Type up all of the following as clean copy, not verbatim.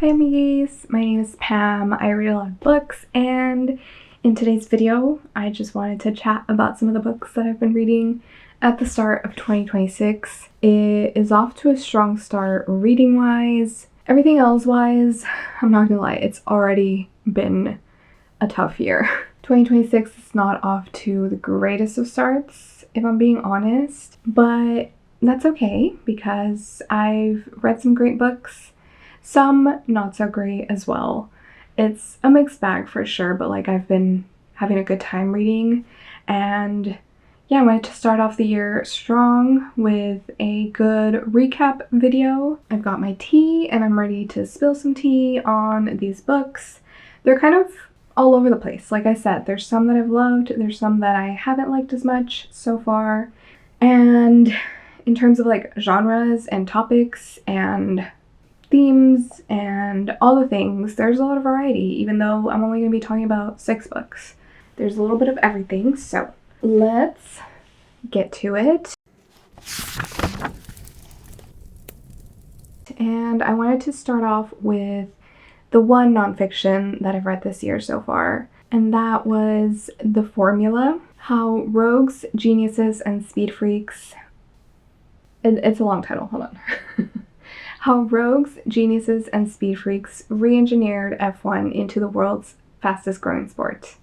Hi amiguis, my name is Pam. I read a lot of books, and in today's video I just wanted to chat about some of the books that I've been reading at the start of 2026. It is off to a strong start reading wise. Everything else wise, I'm not gonna lie, it's already been a tough year. 2026 is not off to the greatest of starts, if I'm being honest, but that's okay because I've read some great books. Some not so great as well. It's a mixed bag for sure, but I've been having a good time reading, and yeah, I wanted to start off the year strong with a good recap video. I've got my tea and I'm ready to spill some tea on these books. They're kind of all over the place. Like I said, there's some that I've loved, there's some that I haven't liked as much so far, and in terms of genres and topics and themes and all the things, there's a lot of variety, even though I'm only going to be talking about 6 books. There's a little bit of everything, so let's get to it. And I wanted to start off with the one nonfiction that I've read this year so far, and that was The Formula: How Rogues, Geniuses, and Speed Freaks... It's a long title, hold on. How Rogues, Geniuses, and Speed Freaks re-engineered F1 into the world's fastest growing sport.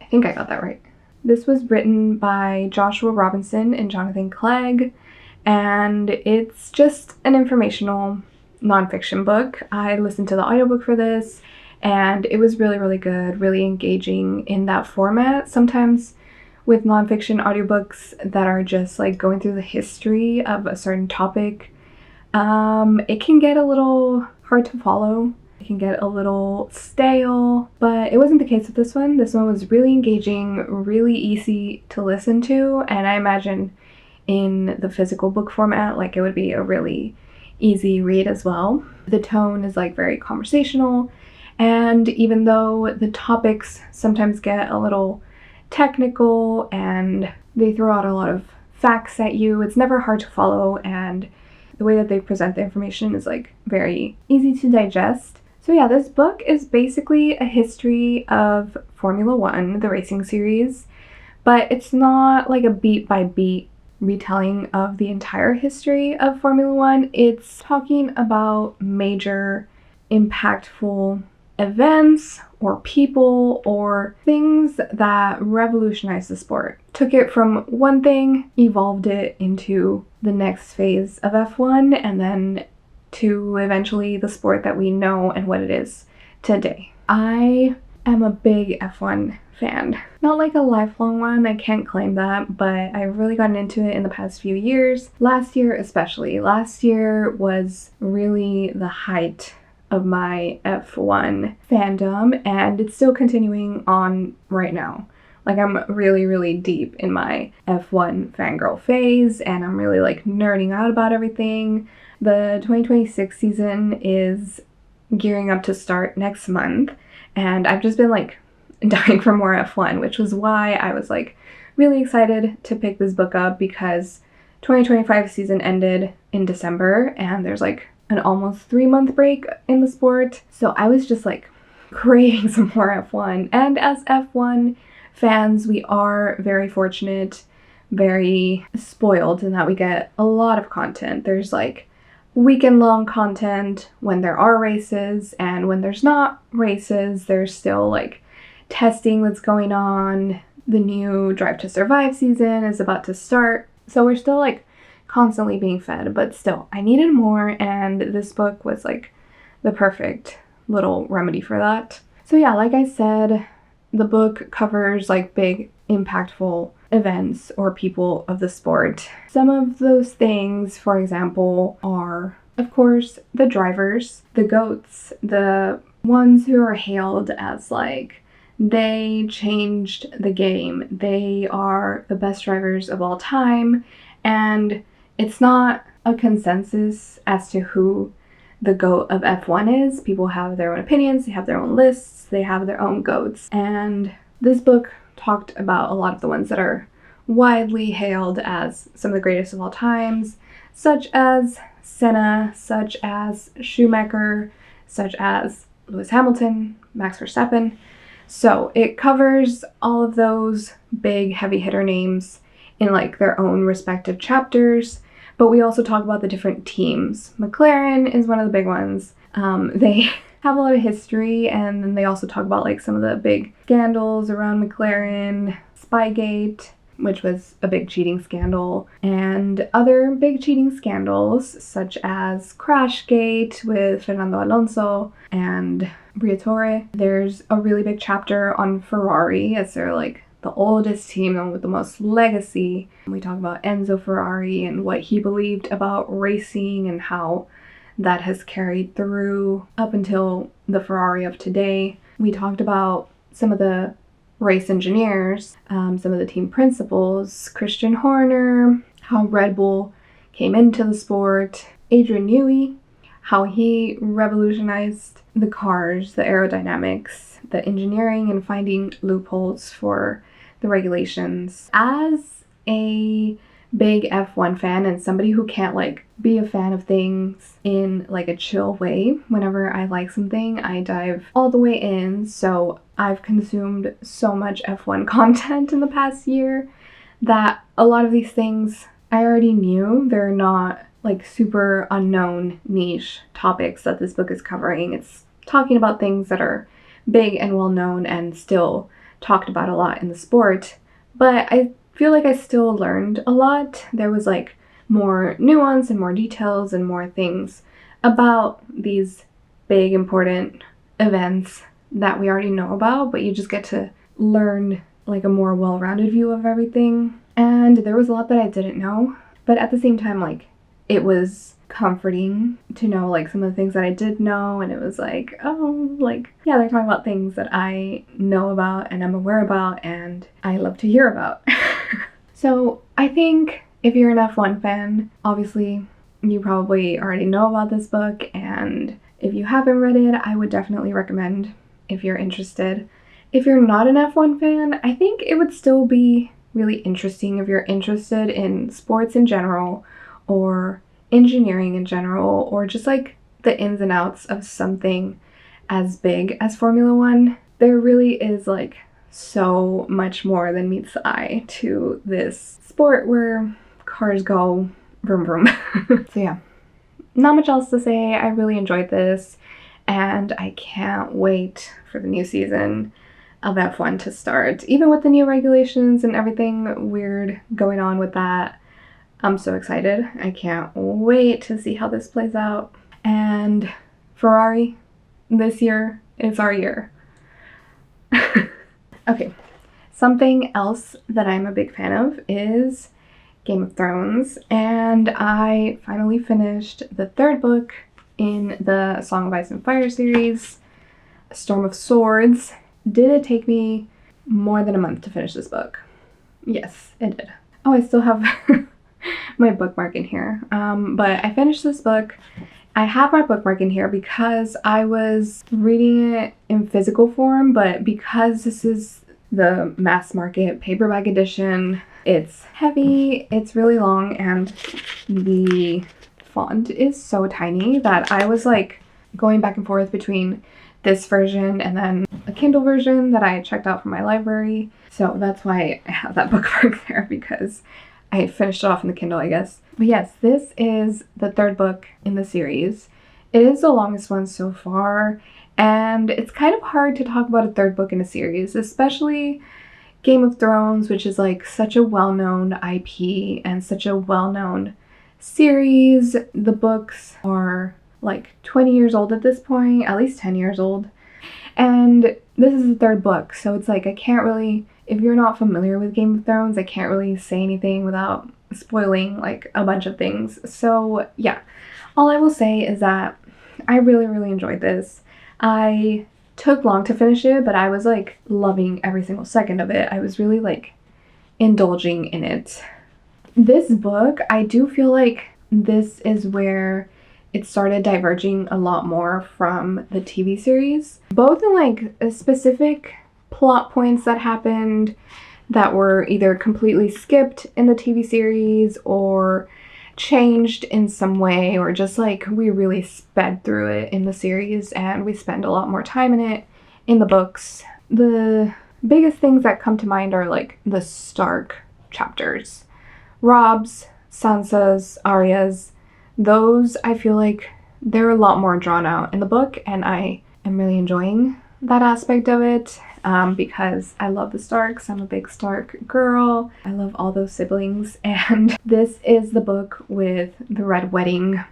I think I got that right. This was written by Joshua Robinson and Jonathan Clegg, and it's just an informational nonfiction book. I listened to the audiobook for this, and it was really, really good, really engaging in that format. Sometimes with nonfiction audiobooks that are just going through the history of a certain topic, it can get a little hard to follow. It can get a little stale, but it wasn't the case with this one. This one was really engaging, really easy to listen to, and I imagine in the physical book format, it would be a really easy read as well. The tone is very conversational, and even though the topics sometimes get a little technical and they throw out a lot of facts at you, it's never hard to follow, and the way that they present the information is very easy to digest. So yeah, this book is basically a history of Formula One, the racing series, but it's not a beat by beat retelling of the entire history of Formula One. It's talking about major impactful events or people or things that revolutionized the sport. Took it from one thing, evolved it into the next phase of F1, and then to eventually the sport that we know and what it is today. I am a big F1 fan. Not a lifelong one, I can't claim that, but I've really gotten into it in the past few years. Last year especially. Last year was really the height of my F1 fandom, and it's still continuing on right now. I'm really, really deep in my F1 fangirl phase, and I'm really nerding out about everything. The 2026 season is gearing up to start next month, and I've just been dying for more F1, which was why I was really excited to pick this book up, because 2025 season ended in December, and there's an almost 3-month break in the sport. So I was just craving some more F1. And as F1 fans, we are very fortunate, very spoiled in that we get a lot of content. There's weekend-long content when there are races, and when there's not races, there's still testing that's going on. The new Drive to Survive season is about to start. So we're still constantly being fed, but still, I needed more, and this book was the perfect little remedy for that. So yeah, like I said, the book covers big, impactful events or people of the sport. Some of those things, for example, are, of course, the drivers, the GOATs, the ones who are hailed as they changed the game. They are the best drivers of all time, and it's not a consensus as to who the GOAT of F1 is. People have their own opinions, they have their own lists, they have their own GOATs. And this book talked about a lot of the ones that are widely hailed as some of the greatest of all times, such as Senna, such as Schumacher, such as Lewis Hamilton, Max Verstappen. So it covers all of those big heavy hitter names in like their own respective chapters, but we also talk about the different teams. McLaren is one of the big ones. They have a lot of history, and then they also talk about like some of the big scandals around McLaren, Spygate, which was a big cheating scandal, and other big cheating scandals such as Crashgate with Fernando Alonso and Briatore. There's a really big chapter on Ferrari, as they're like the oldest team and with the most legacy. We talk about Enzo Ferrari and what he believed about racing and how that has carried through up until the Ferrari of today. We talked about some of the race engineers, some of the team principals, Christian Horner, how Red Bull came into the sport, Adrian Newey, how he revolutionized the cars, the aerodynamics, the engineering, and finding loopholes for the regulations. As a big F1 fan and somebody who can't like be a fan of things in like a chill way, whenever I like something, I dive all the way in. So I've consumed so much F1 content in the past year that a lot of these things I already knew. They're not like super unknown niche topics that this book is covering. It's talking about things that are big and well known and still talked about a lot in the sport, but I feel like I still learned a lot. There was like more nuance and more details and more things about these big important events that we already know about, but you just get to learn like a more well-rounded view of everything. And there was a lot that I didn't know, but at the same time, like, it was comforting to know like some of the things that I did know, and it was like, oh, like, yeah, they're talking about things that I know about and I'm aware about and I love to hear about. So I think if you're an F1 fan, obviously you probably already know about this book, and if you haven't read it, I would definitely recommend if you're interested. If you're not an F1 fan, I think it would still be really interesting if you're interested in sports in general, or engineering in general, or just like the ins and outs of something as big as Formula One. There really is like so much more than meets the eye to this sport where cars go vroom vroom. So yeah, not much else to say. I really enjoyed this, and I can't wait for the new season of F1 to start. Even with the new regulations and everything weird going on with that, I'm so excited. I can't wait to see how this plays out. And Ferrari, this year is our year. Okay, something else that I'm a big fan of is Game of Thrones, and I finally finished the third book in the Song of Ice and Fire series, Storm of Swords. Did it take me more than a month to finish this book? Yes, it did. Oh, I still have my bookmark in here. But I finished this book. I have my bookmark in here because I was reading it in physical form, but because this is the mass market paperback edition, it's heavy, it's really long, and the font is so tiny that I was like going back and forth between this version and then a Kindle version that I checked out from my library. So that's why I have that bookmark there, because I finished it off in the Kindle, I guess. But yes, this is the third book in the series. It is the longest one so far, and it's kind of hard to talk about a third book in a series, especially Game of Thrones, which is like such a well-known IP and such a well-known series. The books are like 20 years old at this point, at least 10 years old. And this is the third book, so it's like I can't really, if you're not familiar with Game of Thrones, I can't really say anything without spoiling like a bunch of things. So yeah, all I will say is that I really, really enjoyed this. I took long to finish it, but I was like loving every single second of it. I was really like indulging in it. This book, I do feel like this is where it started diverging a lot more from the TV series, both in like specific plot points that happened that were either completely skipped in the TV series or changed in some way, or just like we really sped through it in the series and we spend a lot more time in it in the books. The biggest things that come to mind are like the Stark chapters. Rob's, Sansa's, Arya's, those I feel like they're a lot more drawn out in the book, and I am really enjoying that aspect of it because I love the Starks. I'm a big Stark girl. I love all those siblings, and this is the book with the Red Wedding.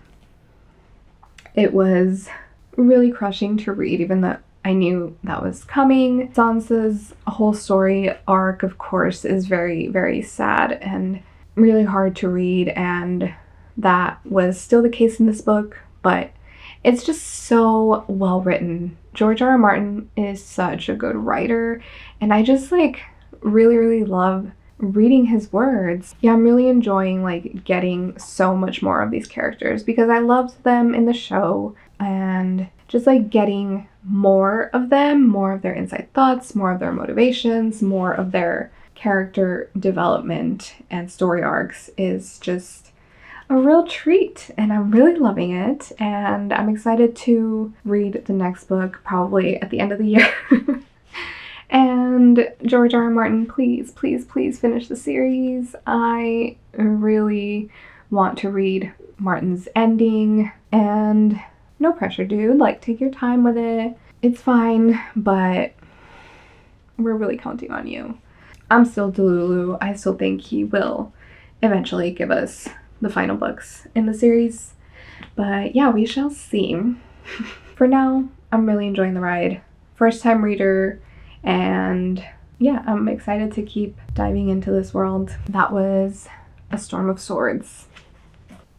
It was really crushing to read, even though I knew that was coming. Sansa's whole story arc, of course, is very, very sad and really hard to read, and that was still the case in this book, but it's just so well written. George R. R. Martin is such a good writer, and I just like really love reading his words. Yeah, I'm really enjoying like getting so much more of these characters because I loved them in the show, and just like getting more of them, more of their inside thoughts, more of their motivations, more of their character development and story arcs is just a real treat, and I'm really loving it, and I'm excited to read the next book probably at the end of the year. And George R. R. Martin, please finish the series. I really want to read Martin's ending, and no pressure, dude. Like, take your time with it. It's fine, but we're really counting on you. I'm still Delulu. I still think he will eventually give us the final books in the series, but yeah, we shall see. For now, I'm really enjoying the ride. First time reader, and yeah, I'm excited to keep diving into this world. That was A Storm of Swords.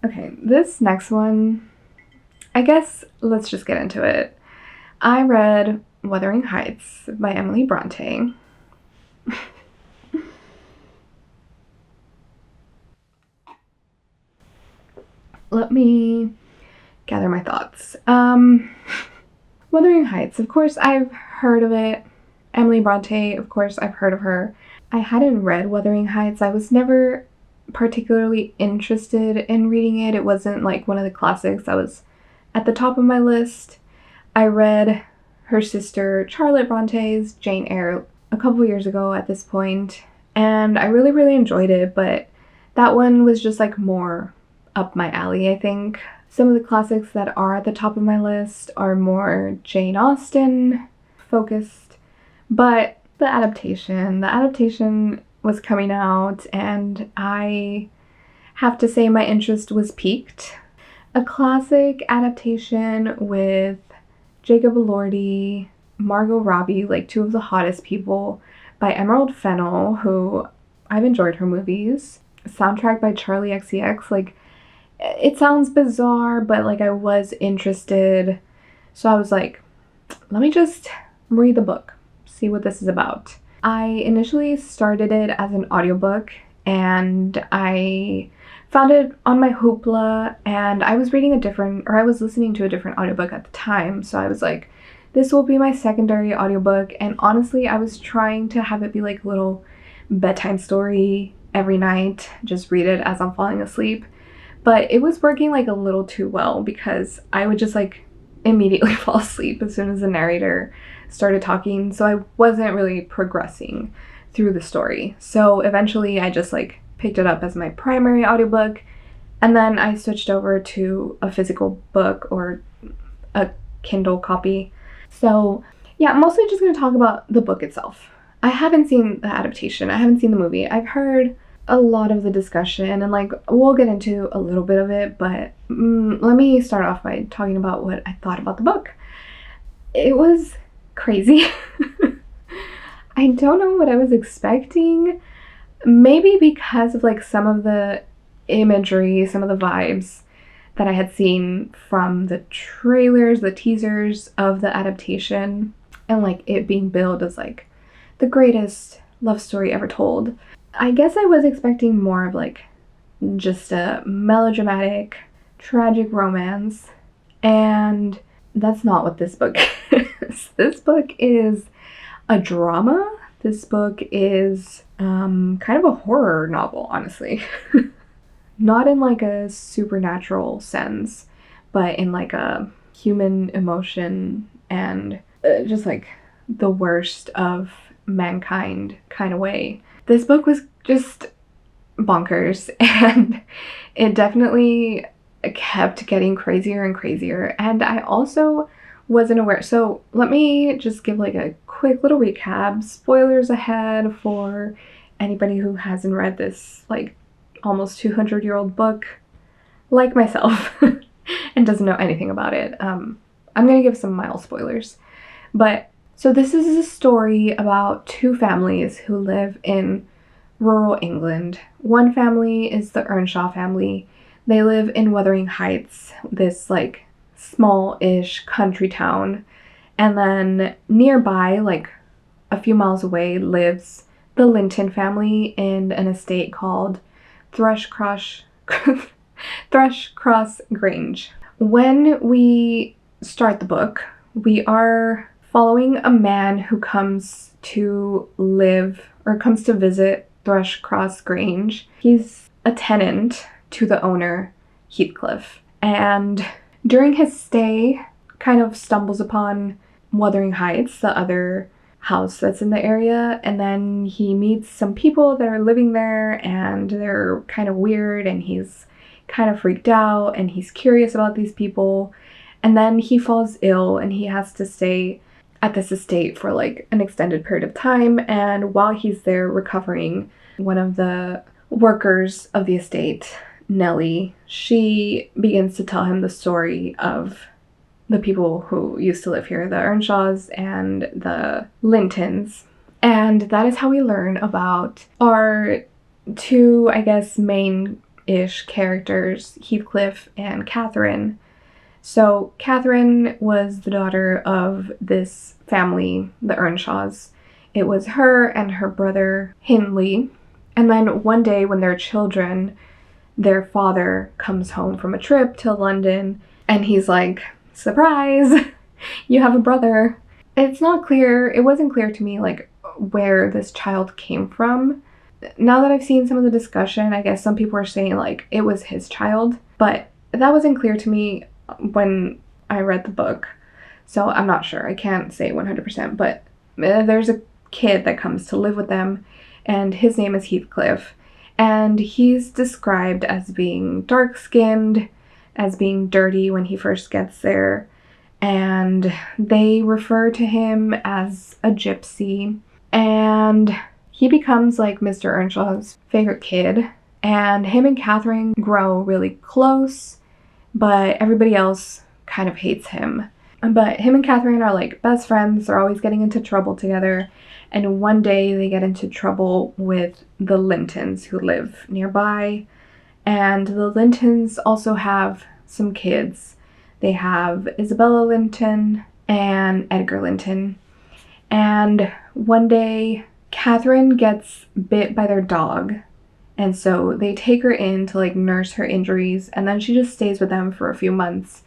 Okay, this next one, I guess let's just get into it. I read Wuthering Heights by Emily Bronte. Let me gather my thoughts. Wuthering Heights, of course I've heard of it. Emily Bronte, of course I've heard of her. I hadn't read Wuthering Heights. I was never particularly interested in reading it. It wasn't like one of the classics that was at the top of my list. I read her sister Charlotte Bronte's Jane Eyre a couple years ago at this point, and I really enjoyed it, but that one was just like more up my alley, I think. Some of the classics that are at the top of my list are more Jane Austen focused, but the adaptation was coming out, and I have to say my interest was piqued. A classic adaptation with Jacob Elordi, Margot Robbie, like two of the hottest people, by Emerald Fennell, who I've enjoyed her movies. Soundtrack by Charlie XCX, like, it sounds bizarre, but like I was interested. So I was like, let me just read the book, see what this is about. I initially started it as an audiobook, and I found it on my Hoopla, and I was listening to a different audiobook at the time. So I was like, this will be my secondary audiobook. And honestly, I was trying to have it be like a little bedtime story every night, just read it as I'm falling asleep. But it was working like a little too well because I would just like immediately fall asleep as soon as the narrator started talking. So I wasn't really progressing through the story. So eventually I just like picked it up as my primary audiobook, and then I switched over to a physical book or a Kindle copy. So yeah, I'm mostly just going to talk about the book itself. I haven't seen the adaptation. I haven't seen the movie. I've heard a lot of the discussion, and like we'll get into a little bit of it, but let me start off by talking about what I thought about the book. It was crazy. I don't know what I was expecting. Maybe because of like some of the imagery, some of the vibes that I had seen from the trailers, the teasers of the adaptation, and like it being billed as like the greatest love story ever told. I guess I was expecting more of like just a melodramatic, tragic romance, and that's not what this book is. This book is a drama. This book is kind of a horror novel, honestly. not in like a supernatural sense, but in like a human emotion and just like the worst of mankind kind of way. This book was just bonkers, and it definitely kept getting crazier and crazier. And I also wasn't aware. So let me just give like a quick little recap. Spoilers ahead for anybody who hasn't read this like almost 200-year-old book like myself and doesn't know anything about it. I'm gonna give some mild spoilers. But so this is a story about two families who live in rural England. One family is the Earnshaw family. They live in Wuthering Heights, this like small-ish country town. And then nearby, like a few miles away, lives the Linton family in an estate called Thrushcross Grange. When we start the book, we are following a man who comes to visit Thrushcross Grange. He's a tenant to the owner, Heathcliff, and during his stay kind of stumbles upon Wuthering Heights, the other house that's in the area, and then he meets some people that are living there, and they're kind of weird, and he's kind of freaked out, and he's curious about these people, and then he falls ill, and he has to stay at this estate for like an extended period of time. And while he's there recovering, one of the workers of the estate, Nellie, she begins to tell him the story of the people who used to live here, the Earnshaws and the Lintons. And that is how we learn about our two, I guess, main-ish characters, Heathcliff and Catherine. So Catherine was the daughter of this family, the Earnshaws. It was her and her brother, Hindley. And then one day when they're children, their father comes home from a trip to London, and he's like, surprise, you have a brother. It wasn't clear to me like where this child came from. Now that I've seen some of the discussion, I guess some people are saying like it was his child, but that wasn't clear to me when I read the book. So I'm not sure. I can't say 100%, but there's a kid that comes to live with them, and his name is Heathcliff. And he's described as being dark-skinned, as being dirty when he first gets there, and they refer to him as a gypsy. And he becomes like Mr. Earnshaw's favorite kid, and him and Catherine grow really close, but everybody else kind of hates him. But him and Catherine are like best friends. They're always getting into trouble together. And one day they get into trouble with the Lintons who live nearby. And the Lintons also have some kids. They have Isabella Linton and Edgar Linton. And one day Catherine gets bit by their dog. And so they take her in to like nurse her injuries, and then she just stays with them for a few months.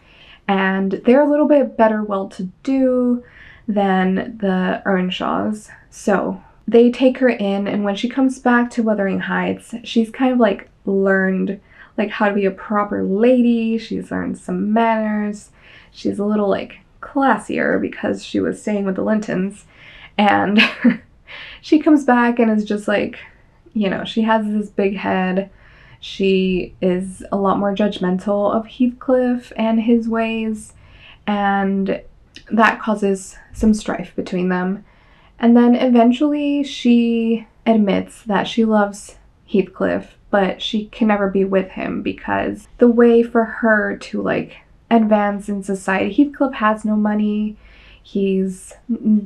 And they're a little bit better well-to-do than the Earnshaws. So they take her in, and when she comes back to Wuthering Heights, she's kind of like learned like how to be a proper lady. She's learned some manners. She's a little like classier because she was staying with the Lintons. And she comes back and is just like, you know, she has this big head. She is a lot more judgmental of Heathcliff and his ways, and that causes some strife between them. And then eventually she admits that she loves Heathcliff, but she can never be with him because the way for her to like advance in society, Heathcliff has no money. He's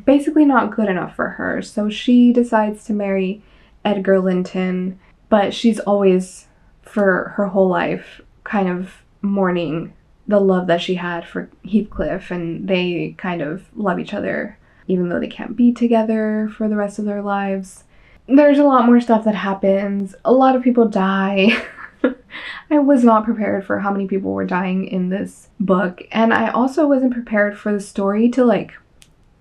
basically not good enough for her. So she decides to marry Edgar Linton, but she's always, for her whole life, kind of mourning the love that she had for Heathcliff, and they kind of love each other even though they can't be together for the rest of their lives. There's a lot more stuff that happens. A lot of people die. I was not prepared for how many people were dying in this book, and I also wasn't prepared for the story to like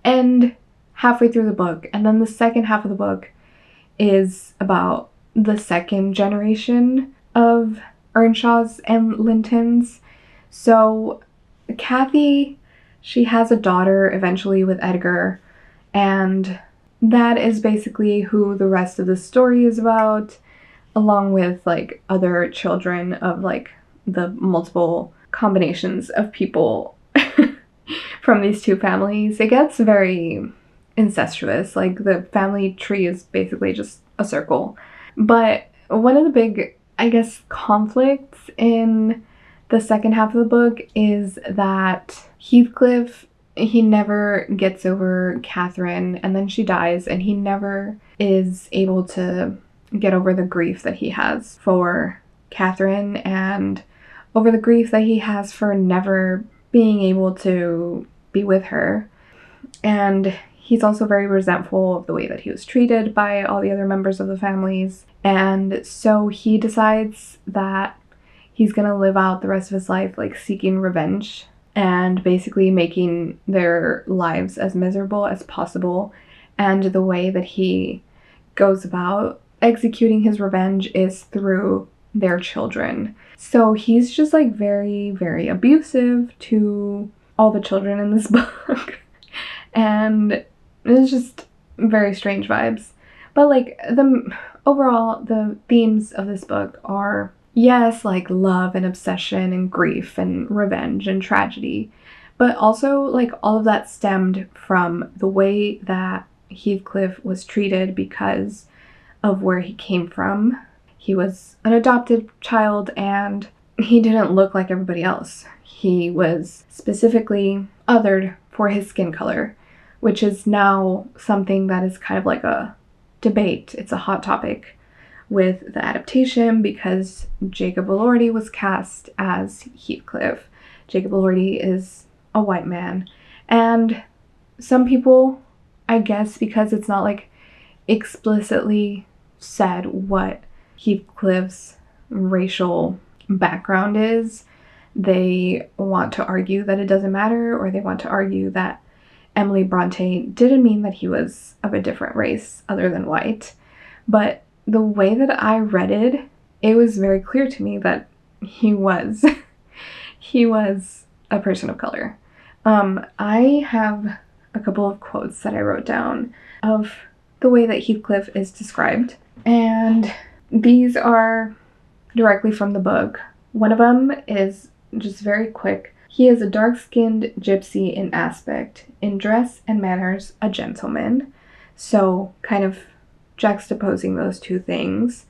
end halfway through the book, and then the second half of the book is about the second generation of Earnshaws and Lintons. So Kathy, she has a daughter eventually with Edgar, and that is basically who the rest of the story is about, along with like other children of like the multiple combinations of people from these two families. It gets very incestuous. Like the family tree is basically just a circle. But one of the big, I guess, conflicts in the second half of the book is that Heathcliff, he never gets over Catherine, and then she dies, and he never is able to get over the grief that he has for Catherine and over the grief that he has for never being able to be with her. And he's also very resentful of the way that he was treated by all the other members of the families. And so he decides that he's gonna live out the rest of his life like seeking revenge and basically making their lives as miserable as possible. And the way that he goes about executing his revenge is through their children. So he's just like very, very abusive to all the children in this book. And it's just very strange vibes. But like overall, the themes of this book are, yes, like love and obsession and grief and revenge and tragedy, but also like all of that stemmed from the way that Heathcliff was treated because of where he came from. He was an adopted child and he didn't look like everybody else. He was specifically othered for his skin color, which is now something that is kind of like a debate. It's a hot topic with the adaptation because Jacob Elordi was cast as Heathcliff. Jacob Elordi is a white man, and some people, I guess because it's not like explicitly said what Heathcliff's racial background is, they want to argue that it doesn't matter, or they want to argue that Emily Bronte didn't mean that he was of a different race other than white. But the way that I read it, it was very clear to me that he was he was a person of color. I have a couple of quotes that I wrote down of the way that Heathcliff is described, and these are directly from the book. One of them is just very quick. He is a dark-skinned gypsy in aspect, in dress and manners a gentleman. So kind of juxtaposing those two things.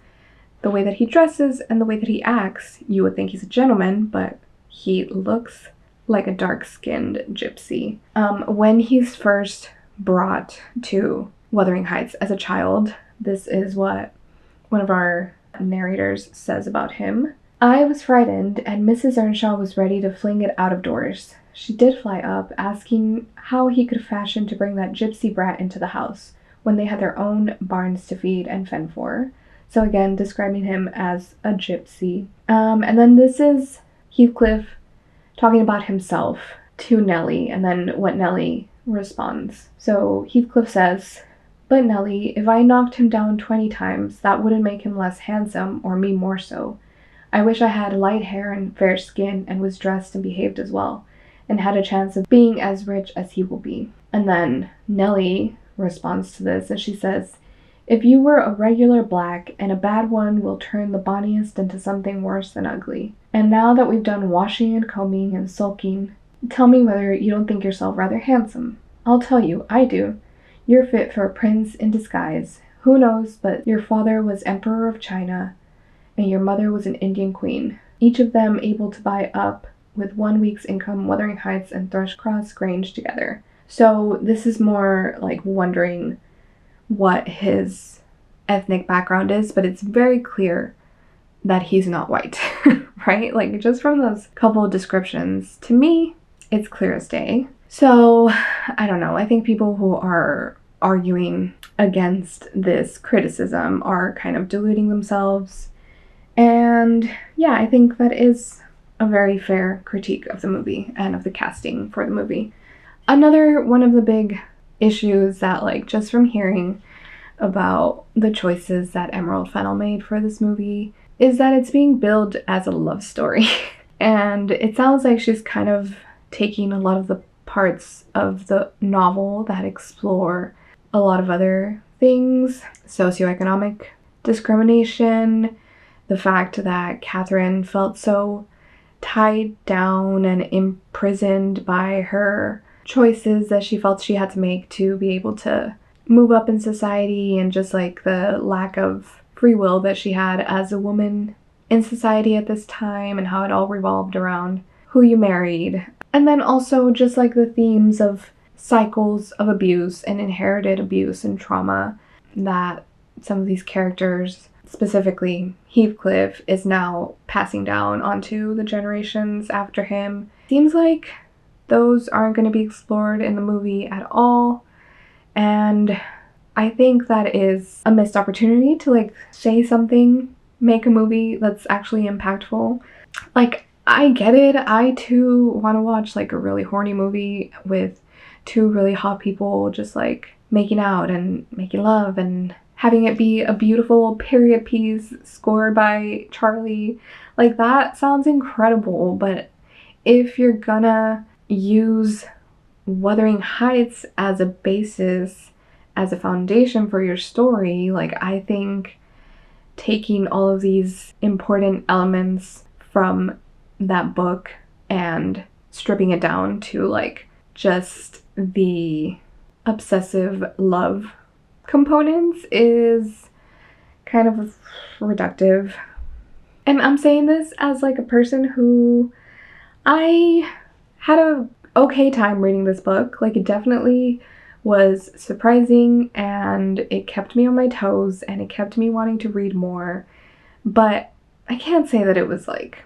The way that he dresses and the way that he acts, you would think he's a gentleman, but he looks like a dark-skinned gypsy. When he's first brought to Wuthering Heights as a child, this is what one of our narrators says about him. I was frightened, and Mrs. Earnshaw was ready to fling it out of doors. She did fly up, asking how he could fashion to bring that gypsy brat into the house, when they had their own barns to feed and fend for. So again, describing him as a gypsy. And then this is Heathcliff talking about himself to Nellie, and then what Nellie responds. So Heathcliff says, "But Nellie, if I knocked him down 20 times, that wouldn't make him less handsome, or me more so. I wish I had light hair and fair skin, and was dressed and behaved as well, and had a chance of being as rich as he will be." And then Nellie responds to this, and she says, "If you were a regular black, and a bad one will turn the bonniest into something worse than ugly. And now that we've done washing and combing and sulking, tell me whether you don't think yourself rather handsome. I'll tell you, I do. You're fit for a prince in disguise. Who knows but your father was Emperor of China, and your mother was an Indian queen, each of them able to buy up with 1 week's income Wuthering Heights and Thrushcross Grange together." So this is more like wondering what his ethnic background is, but it's very clear that he's not white, right? Like just from those couple of descriptions, to me, it's clear as day. So I don't know. I think people who are arguing against this criticism are kind of deluding themselves. And yeah, I think that is a very fair critique of the movie and of the casting for the movie. Another one of the big issues that, like, just from hearing about the choices that Emerald Fennell made for this movie, is that it's being billed as a love story. And it sounds like she's kind of taking a lot of the parts of the novel that explore a lot of other things, socioeconomic discrimination, the fact that Catherine felt so tied down and imprisoned by her choices that she felt she had to make to be able to move up in society, and just like the lack of free will that she had as a woman in society at this time, and how it all revolved around who you married. And then also just like the themes of cycles of abuse and inherited abuse and trauma that some of these characters, specifically Heathcliff, is now passing down onto the generations after him. Seems like those aren't going to be explored in the movie at all. And I think that is a missed opportunity to like say something, make a movie that's actually impactful. Like, I get it. I too want to watch like a really horny movie with two really hot people just like making out and making love and having it be a beautiful period piece scored by Charlie. Like, that sounds incredible, but if you're gonna use Wuthering Heights as a basis, as a foundation for your story, like, I think taking all of these important elements from that book and stripping it down to like just the obsessive love components is kind of reductive. And I'm saying this as like a person who, I had a okay time reading this book. Like, it definitely was surprising and it kept me on my toes and it kept me wanting to read more. But I can't say that it was like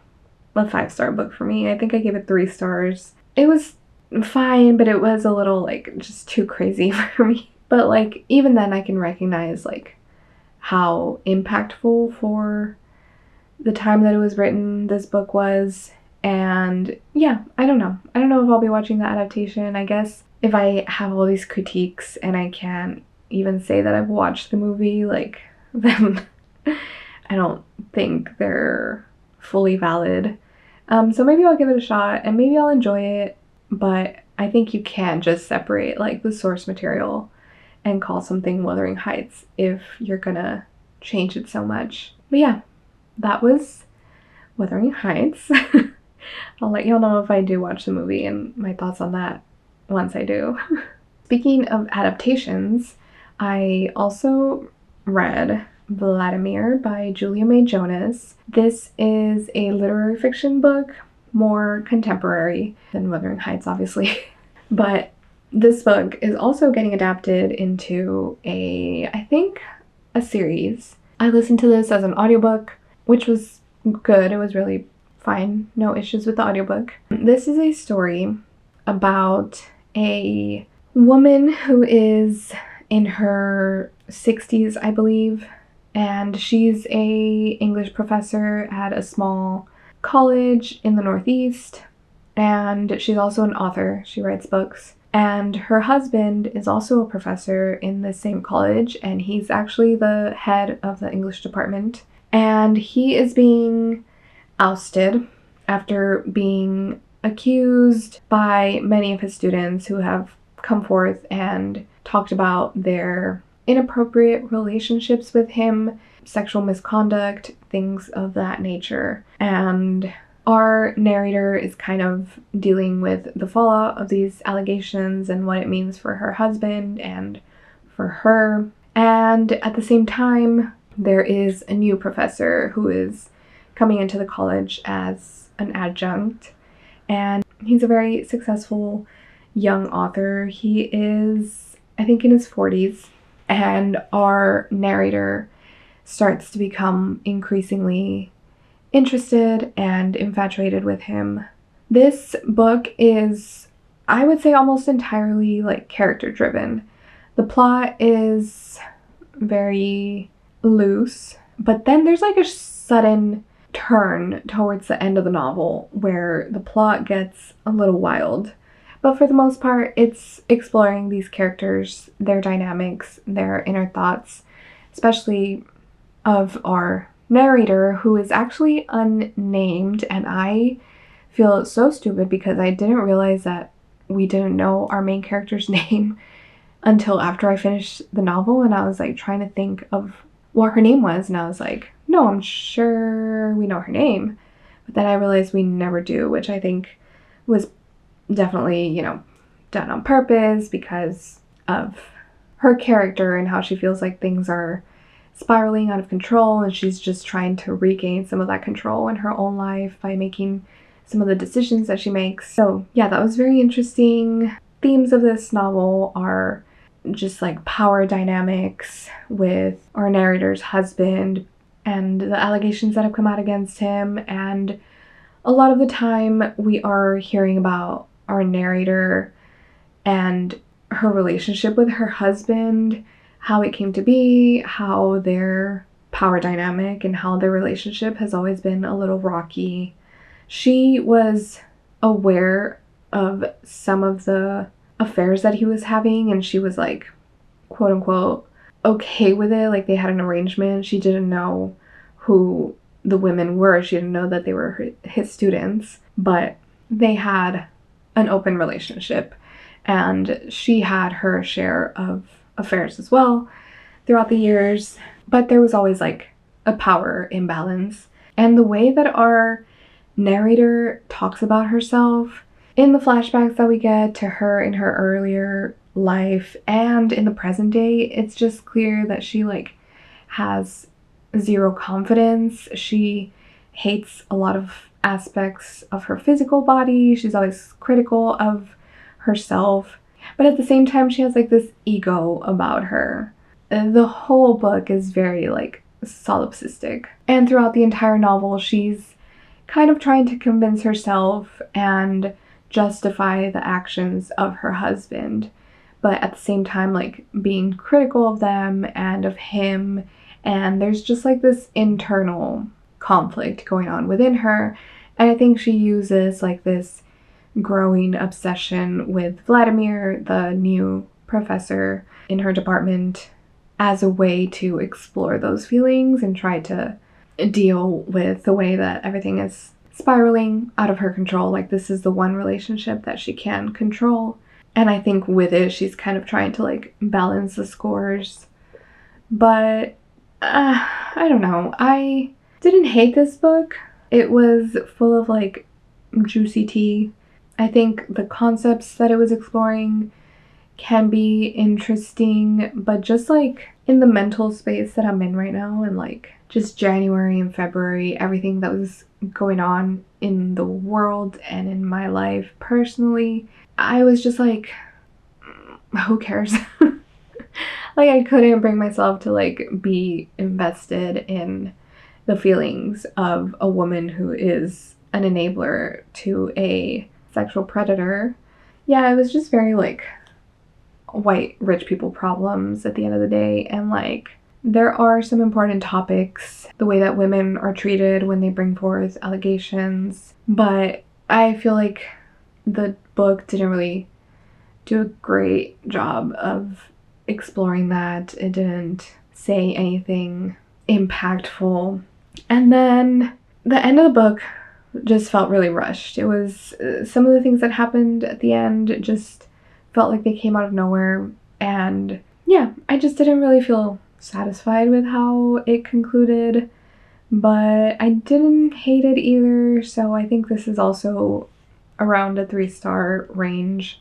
a 5-star book for me. I think I gave it 3 stars. It was fine, but it was a little like just too crazy for me. But like, even then I can recognize like how impactful for the time that it was written this book was. And yeah, I don't know if I'll be watching the adaptation. I guess if I have all these critiques and I can't even say that I've watched the movie, like, then I don't think they're fully valid. So maybe I'll give it a shot and maybe I'll enjoy it, but I think you can't just separate like the source material and call something Wuthering Heights if you're gonna change it so much. But yeah, that was Wuthering Heights. I'll let y'all know if I do watch the movie and my thoughts on that once I do. Speaking of adaptations, I also read Vladimir by Julia May Jonas. This is a literary fiction book, more contemporary than Wuthering Heights, obviously. But this book is also getting adapted into I think a series. I listened to this as an audiobook, which was good. It was really fine. No issues with the audiobook. This is a story about a woman who is in her 60s, I believe, and she's a English professor at a small college in the Northeast, and she's also an author. She writes books. And her husband is also a professor in the same college, and he's actually the head of the English department. And he is being ousted after being accused by many of his students who have come forth and talked about their inappropriate relationships with him, sexual misconduct, things of that nature. And our narrator is kind of dealing with the fallout of these allegations and what it means for her husband and for her. And at the same time, there is a new professor who is coming into the college as an adjunct. And he's a very successful young author. He is, I think, in his 40s. And our narrator starts to become increasingly interested and infatuated with him. This book is, I would say, almost entirely like character driven. The plot is very loose, but then there's like a sudden turn towards the end of the novel where the plot gets a little wild. But for the most part, it's exploring these characters, their dynamics, their inner thoughts, especially of our narrator, who is actually unnamed, and I feel so stupid because I didn't realize that we didn't know our main character's name until after I finished the novel, and I was like trying to think of what her name was, and I was like, no, I'm sure we know her name. But then I realized we never do, which I think was definitely, done on purpose because of her character and how she feels like things are spiraling out of control, and she's just trying to regain some of that control in her own life by making some of the decisions that she makes. So yeah, that was very interesting. Themes of this novel are just like power dynamics with our narrator's husband and the allegations that have come out against him, and a lot of the time we are hearing about our narrator and her relationship with her husband, how it came to be, how their power dynamic and how their relationship has always been a little rocky. She was aware of some of the affairs that he was having, and she was like, quote unquote, okay with it. Like, they had an arrangement. She didn't know who the women were. She didn't know that they were his students, but they had an open relationship, and she had her share of affairs as well throughout the years, but there was always like a power imbalance. And the way that our narrator talks about herself in the flashbacks that we get to her in her earlier life and in the present day, it's just clear that she like has zero confidence. She hates a lot of aspects of her physical body. She's always critical of herself, but at the same time she has like this ego about her. The whole book is very like solipsistic, and throughout the entire novel she's kind of trying to convince herself and justify the actions of her husband, but at the same time like being critical of them and of him, and there's just like this internal conflict going on within her. And I think she uses like this growing obsession with Vladimir, the new professor in her department, as a way to explore those feelings and try to deal with the way that everything is spiraling out of her control. Like, this is the one relationship that she can control, and I think with it she's kind of trying to like balance the scores. But I don't know, I didn't hate this book. It was full of like juicy tea. I think the concepts that it was exploring can be interesting, but just like in the mental space that I'm in right now, and like just January and February, everything that was going on in the world and in my life personally, I was just like, who cares? Like, I couldn't bring myself to like be invested in the feelings of a woman who is an enabler to a sexual predator. Yeah, it was just very like white rich people problems at the end of the day. And like, there are some important topics, the way that women are treated when they bring forth allegations, but I feel like the book didn't really do a great job of exploring that. It didn't say anything impactful. And then the end of the book just felt really rushed. It was some of the things that happened at the end just felt like they came out of nowhere, and yeah, I just didn't really feel satisfied with how it concluded, but I didn't hate it either, so I think this is also around a 3-star range.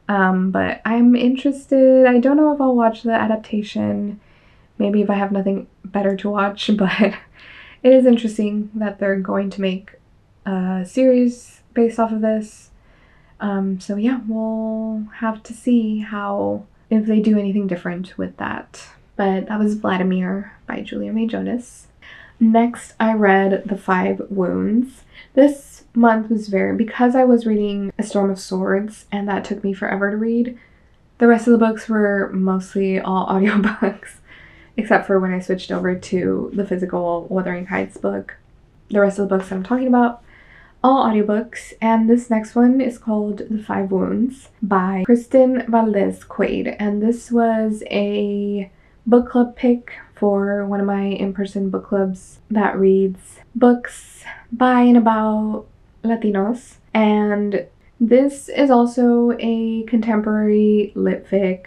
But I'm interested. I don't know if I'll watch the adaptation, maybe if I have nothing better to watch, but it is interesting that they're going to make a series based off of this. So yeah, we'll have to see if they do anything different with that. But that was Vladimir by Julia May Jonas. Next, I read The 5 Wounds. This month was because I was reading A Storm of Swords, and that took me forever to read. The rest of the books were mostly all audiobooks, except for when I switched over to the physical Wuthering Heights book. The rest of the books that I'm talking about, all audiobooks, and this next one is called The 5 Wounds by Kristen Valdez Quaid, and this was a book club pick for one of my in-person book clubs that reads books by and about Latinos. And this is also a contemporary lit fic,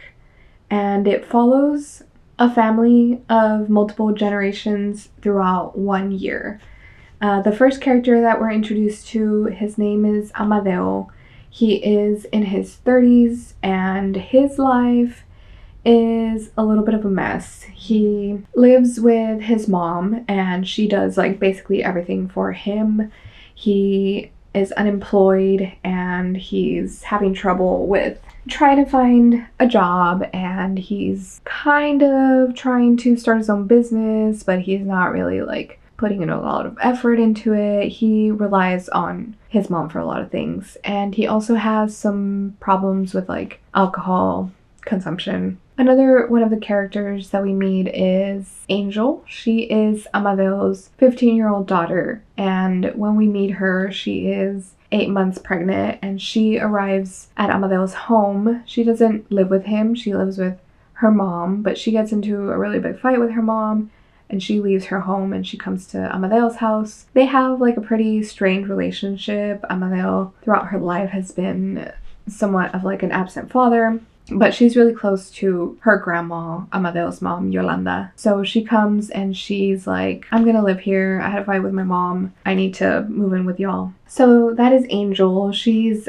and it follows a family of multiple generations throughout 1 year. The first character that we're introduced to, his name is Amadeo. He is in his 30s, and his life is a little bit of a mess. He lives with his mom, and she does like basically everything for him. He is unemployed, and he's having trouble with trying to find a job, and he's kind of trying to start his own business, but he's not really like putting in a lot of effort into it. He relies on his mom for a lot of things, and he also has some problems with like alcohol consumption. Another one of the characters that we meet is Angel. She is Amadeo's 15-year-old daughter, and when we meet her, she is 8 months pregnant, and she arrives at Amadeo's home. She doesn't live with him, she lives with her mom, but she gets into a really big fight with her mom, and she leaves her home and she comes to Amadeo's house. They have like a pretty strained relationship. Amadeo throughout her life has been somewhat of like an absent father, but she's really close to her grandma, Amadeo's mom, Yolanda. So she comes and she's like, I'm gonna live here. I had a fight with my mom. I need to move in with y'all. So that is Angel. She's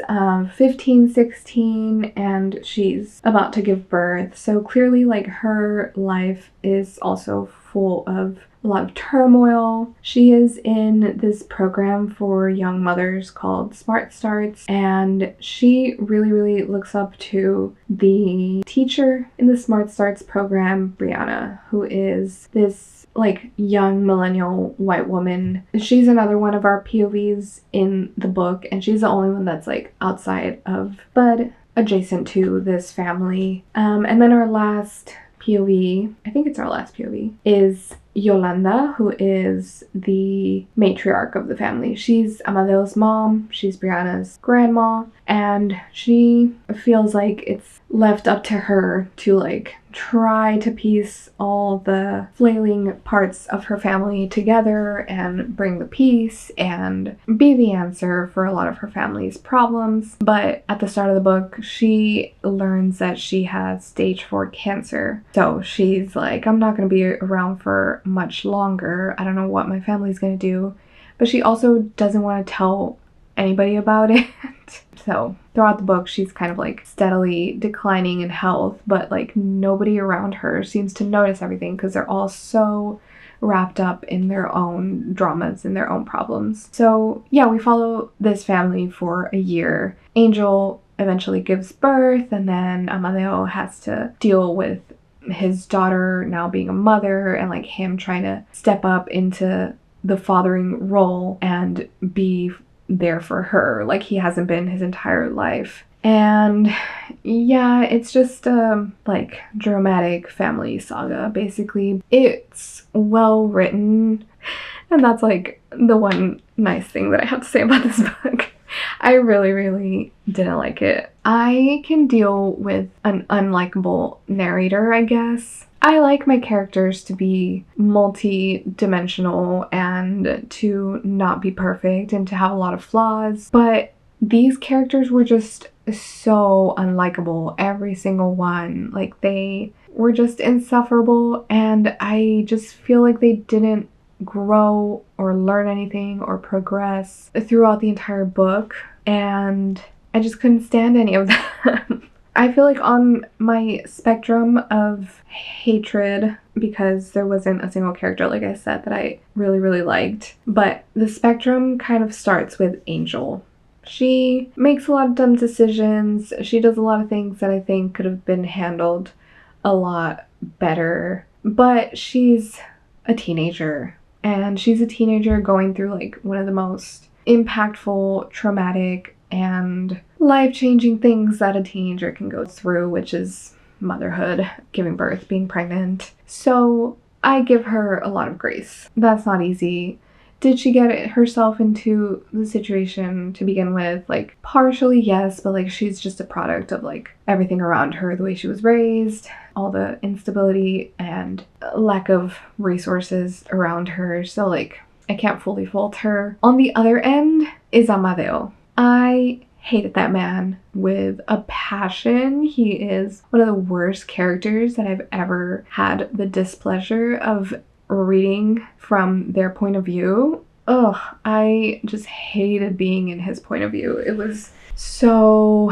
15, 16, and she's about to give birth. So clearly like her life is also full of a lot of turmoil. She is in this program for young mothers called Smart Starts, and she really looks up to the teacher in the Smart Starts program, Brianna, who is this like young millennial white woman. She's another one of our POVs in the book, and she's the only one that's like outside of but adjacent to this family. And then our last POV, I think it's our last POV, is Yolanda, who is the matriarch of the family. She's Amadeo's mom, she's Brianna's grandma, and she feels like it's left up to her to like try to piece all the flailing parts of her family together and bring the peace and be the answer for a lot of her family's problems. But at the start of the book, she learns that she has stage 4 cancer. So she's like, I'm not going to be around for much longer. I don't know what my family's going to do. But she also doesn't want to tell anybody about it. So throughout the book, she's kind of like steadily declining in health, but like nobody around her seems to notice everything because they're all so wrapped up in their own dramas and their own problems. So yeah, we follow this family for a year. Angel eventually gives birth, and then Amadeo has to deal with his daughter now being a mother and like him trying to step up into the fathering role and be there for her like he hasn't been his entire life. And yeah, it's just a like dramatic family saga basically. It's well written, and that's like the one nice thing that I have to say about this book. I really didn't like it. I can deal with an unlikable narrator, I guess. I like my characters to be multi-dimensional and to not be perfect and to have a lot of flaws, but these characters were just so unlikable, every single one. Like, they were just insufferable, and I just feel like they didn't grow or learn anything or progress throughout the entire book, and I just couldn't stand any of them. I feel like on my spectrum of hatred, because there wasn't a single character, like I said, that I really liked, but the spectrum kind of starts with Angel. She makes a lot of dumb decisions. She does a lot of things that I think could have been handled a lot better, but she's a teenager, and she's a teenager going through like one of the most impactful, traumatic, and life-changing things that a teenager can go through, which is motherhood, giving birth, being pregnant. So I give her a lot of grace. That's not easy. did she get herself into the situation to begin with? Like, partially, yes, but like she's just a product of like everything around her, the way she was raised, all the instability and lack of resources around her. So like, I can't fully fault her. On the other end is Amadeo. I hated that man with a passion. He is one of the worst characters that I've ever had the displeasure of reading from their point of view. Ugh, I just hated being in his point of view. It was so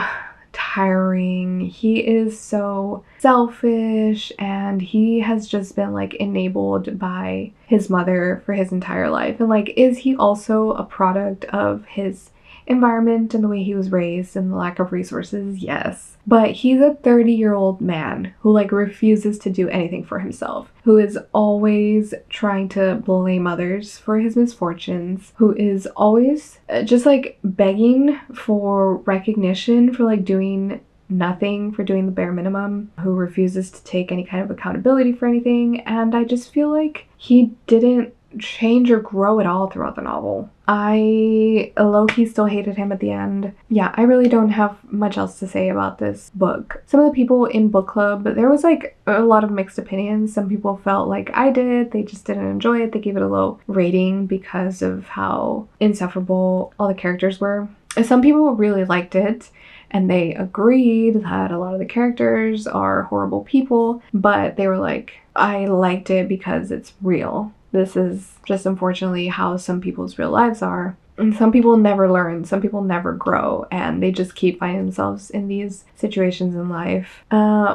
tiring. He is so selfish, and he has just been like enabled by his mother for his entire life. And like, is he also a product of his environment and the way he was raised and the lack of resources? Yes. But he's a 30-year-old man who like refuses to do anything for himself, who is always trying to blame others for his misfortunes, who is always just like begging for recognition for like doing nothing, for doing the bare minimum, who refuses to take any kind of accountability for anything. And I just feel like he didn't change or grow at all throughout the novel. I low-key still hated him at the end. Yeah, I really don't have much else to say about this book. Some of the people in book club, there was like a lot of mixed opinions. Some people felt like I did, they just didn't enjoy it. They gave it a low rating because of how insufferable all the characters were. Some people really liked it, and they agreed that a lot of the characters are horrible people, but they were like, I liked it because it's real. This is just unfortunately how some people's real lives are. And some people never learn, some people never grow, and they just keep finding themselves in these situations in life,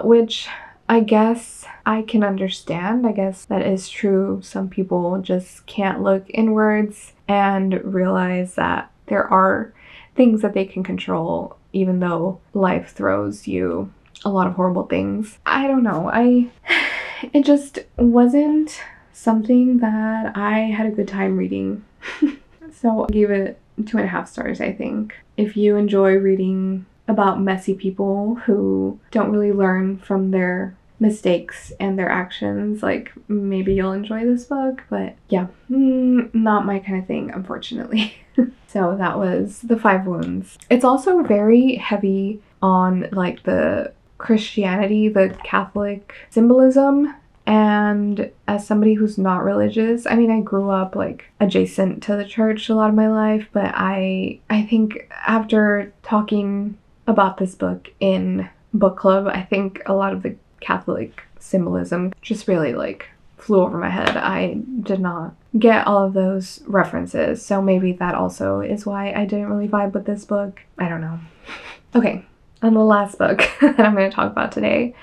which I guess I can understand. I guess that is true. Some people just can't look inwards and realize that there are things that they can control, even though life throws you a lot of horrible things. I don't know. It just wasn't something that I had a good time reading. So I gave it 2.5 stars, I think. If you enjoy reading about messy people who don't really learn from their mistakes and their actions, like, maybe you'll enjoy this book. But yeah, not my kind of thing, unfortunately. So that was The Five Wounds. It's also very heavy on like the Christianity, the Catholic symbolism. And as somebody who's not religious, I mean, I grew up like adjacent to the church a lot of my life, but I think after talking about this book in book club, I think a lot of the Catholic symbolism just really like flew over my head. I did not get all of those references, so maybe that also is why I didn't really vibe with this book. I don't know. Okay, and the last book that I'm going to talk about today.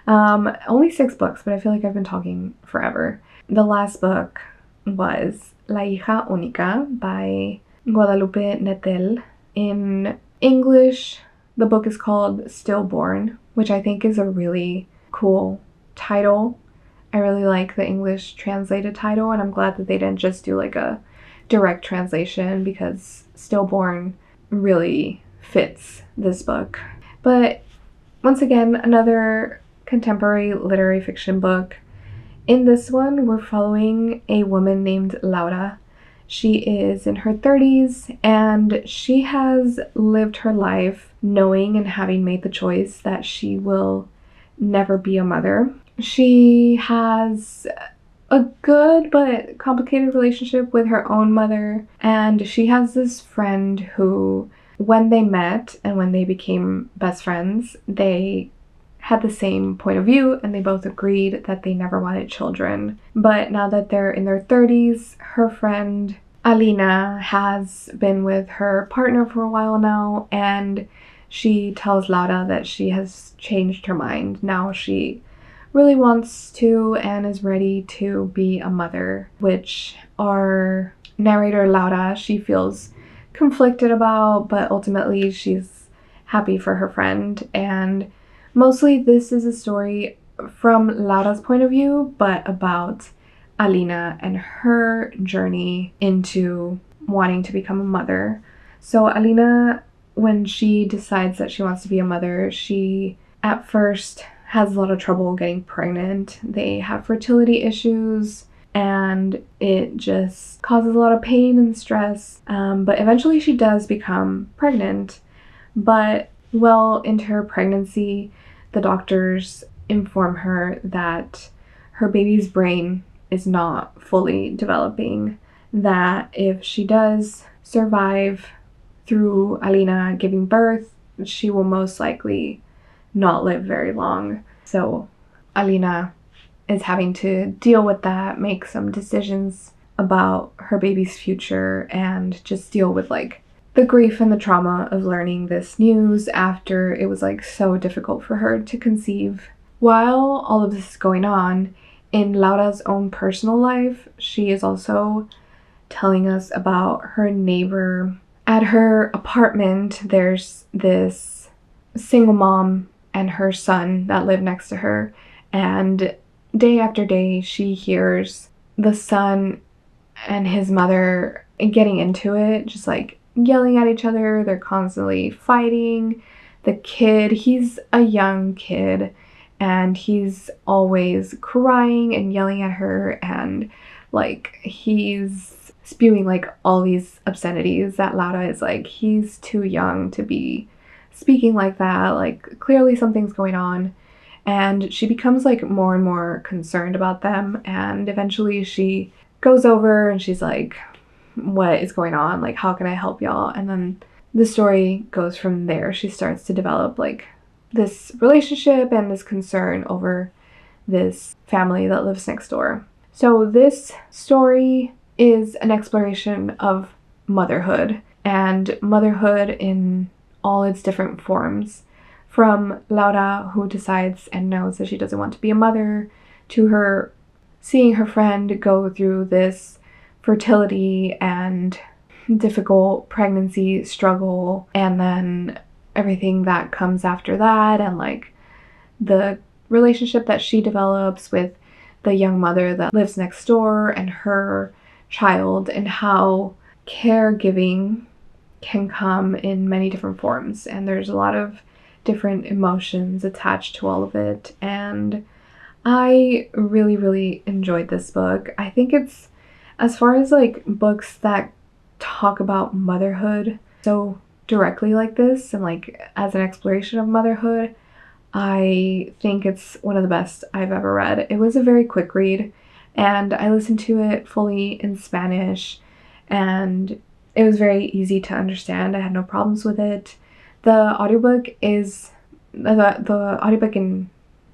Only 6 books, but I feel like I've been talking forever. The last book was La hija única by Guadalupe Nettel. In English, the book is called Stillborn, which I think is a really cool title. I really like the English translated title, and I'm glad that they didn't just do like a direct translation, because Stillborn really fits this book. But once again, another contemporary literary fiction book. In this one, we're following a woman named Laura. She is in her 30s, and she has lived her life knowing and having made the choice that she will never be a mother. She has a good but complicated relationship with her own mother, and she has this friend who, when they met and when they became best friends, they had the same point of view, and they both agreed that they never wanted children. But now that they're in their 30s, her friend Alina has been with her partner for a while now, and she tells Laura that she has changed her mind. Now she really wants to and is ready to be a mother, which our narrator Laura, she feels conflicted about, but ultimately she's happy for her friend. And mostly this is a story from Laura's point of view, but about Alina and her journey into wanting to become a mother. So Alina, when she decides that she wants to be a mother, she at first has a lot of trouble getting pregnant. They have fertility issues, and it just causes a lot of pain and stress. But eventually she does become pregnant, but well into her pregnancy, the doctors inform her that her baby's brain is not fully developing, that if she does survive through Alina giving birth, she will most likely not live very long. So Alina is having to deal with that, make some decisions about her baby's future, and just deal with like the grief and the trauma of learning this news after it was like so difficult for her to conceive. While all of this is going on, in Laura's own personal life, she is also telling us about her neighbor. At her apartment, there's this single mom and her son that live next to her, and day after day she hears the son and his mother getting into it, just like yelling at each other. They're constantly fighting. The kid, he's a young kid, and he's always crying and yelling at her, and like he's spewing like all these obscenities that Laura is like, he's too young to be speaking like that, like clearly something's going on. And she becomes like more and more concerned about them, and eventually she goes over and she's like, what is going on? Like, how can I help y'all? And then the story goes from there. She starts to develop like this relationship and this concern over this family that lives next door. So this story is an exploration of motherhood, and motherhood in all its different forms. From Laura, who decides and knows that she doesn't want to be a mother, to her seeing her friend go through this fertility and difficult pregnancy struggle, and then everything that comes after that, and like the relationship that she develops with the young mother that lives next door and her child, and how caregiving can come in many different forms. And there's a lot of different emotions attached to all of it, and I really enjoyed this book. I think it's, as far as like books that talk about motherhood so directly like this and like as an exploration of motherhood, I think it's one of the best I've ever read. It was a very quick read, and I listened to it fully in Spanish, and it was very easy to understand. I had no problems with it. The audiobook in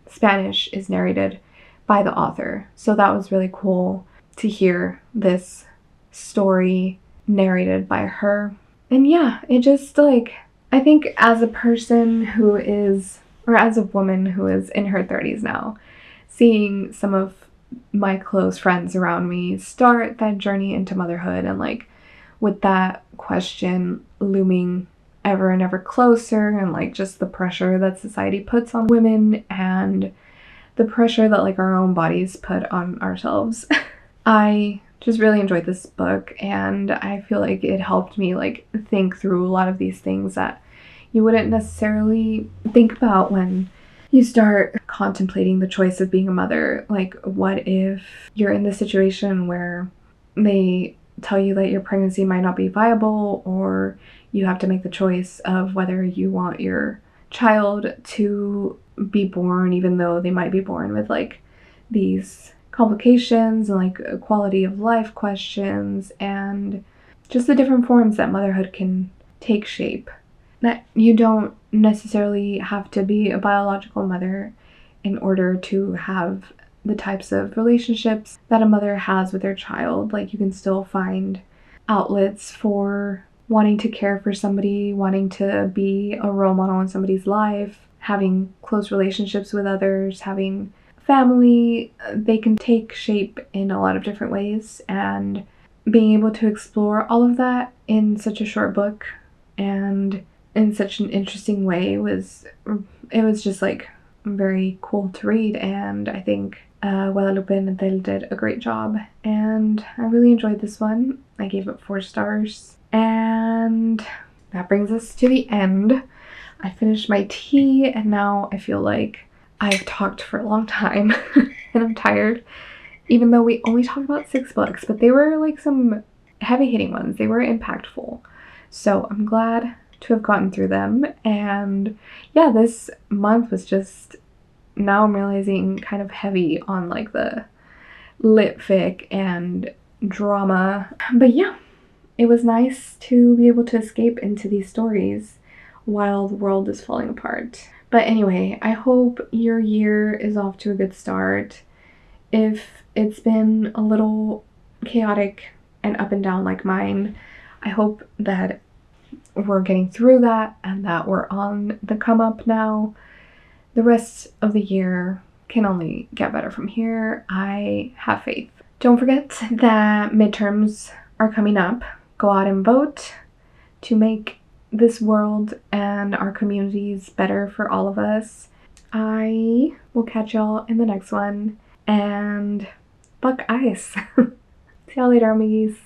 Spanish is narrated by the author, so that was really cool to hear this story narrated by her. And yeah, it just like, I think as a person who is, or as a woman who is in her 30s now, seeing some of my close friends around me start that journey into motherhood, and like with that question looming ever and ever closer, and like just the pressure that society puts on women and the pressure that like our own bodies put on ourselves. I just really enjoyed this book, and I feel like it helped me like think through a lot of these things that you wouldn't necessarily think about when you start contemplating the choice of being a mother. Like, what if you're in this situation where they tell you that your pregnancy might not be viable, or you have to make the choice of whether you want your child to be born, even though they might be born with like these complications and like quality of life questions, and just the different forms that motherhood can take shape. That you don't necessarily have to be a biological mother in order to have the types of relationships that a mother has with their child. Like, you can still find outlets for wanting to care for somebody, wanting to be a role model in somebody's life, having close relationships with others, having family. They can take shape in a lot of different ways, and being able to explore all of that in such a short book and in such an interesting way was just like very cool to read. And I think Guadalupe Nadal did a great job, and I really enjoyed this one. I gave it 4 stars, and that brings us to the end. I finished my tea, and now I feel like I've talked for a long time and I'm tired. even though we only talked about 6 books, but they were like some heavy hitting ones. They were impactful. So I'm glad to have gotten through them. And yeah, this month was just, now I'm realizing, kind of heavy on like the lit fic and drama. But yeah, it was nice to be able to escape into these stories while the world is falling apart. But anyway, I hope your year is off to a good start. If it's been a little chaotic and up and down like mine, I hope that we're getting through that and that we're on the come up now. The rest of the year can only get better from here. I have faith. Don't forget that midterms are coming up. Go out and vote to make this world and our communities better for all of us. I will catch y'all in the next one, and buck ice. See y'all later, amiguis.